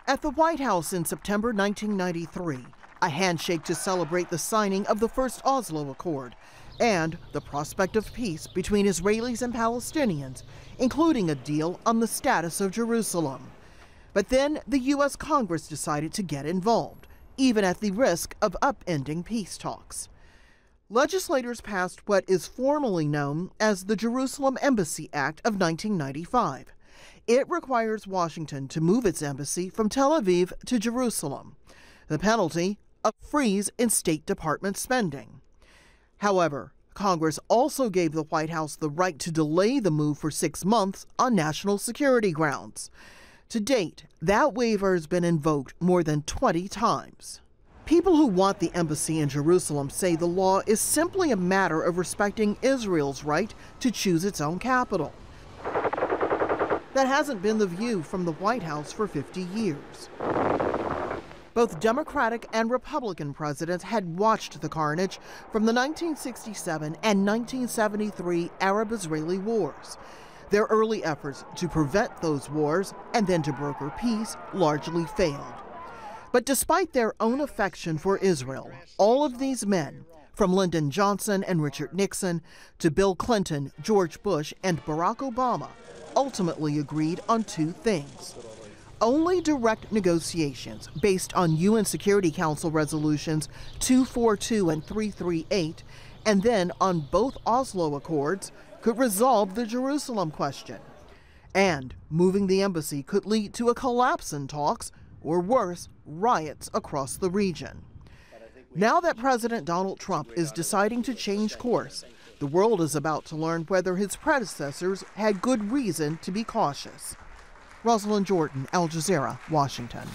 At the White House in September 1993, a handshake to celebrate the signing of the first Oslo Accord and the prospect of peace between Israelis and Palestinians, including a deal on the status of Jerusalem. But then the U.S. Congress decided to get involved, even at the risk of upending peace talks. Legislators passed what is formally known as the Jerusalem Embassy Act of 1995. It requires Washington to move its embassy from Tel Aviv to Jerusalem. The penalty, a freeze in State Department spending. However, Congress also gave the White House the right to delay the move for 6 months on national security grounds. To date, that waiver has been invoked more than 20 times. People who want the embassy in Jerusalem say the law is simply a matter of respecting Israel's right to choose its own capital. That hasn't been the view from the White House for 50 years. Both Democratic and Republican presidents had watched the carnage from the 1967 and 1973 Arab-Israeli wars. Their early efforts to prevent those wars and then to broker peace largely failed. But despite their own affection for Israel, all of these men, from Lyndon Johnson and Richard Nixon to Bill Clinton, George Bush, and Barack Obama, ultimately agreed on two things. Only direct negotiations based on UN Security Council resolutions 242 and 338, and then on both Oslo Accords, could resolve the Jerusalem question. And moving the embassy could lead to a collapse in talks, or worse, riots across the region. Now that President Donald Trump is deciding to change course, the world is about to learn whether his predecessors had good reason to be cautious. Rosiland Jordan, Al Jazeera, Washington.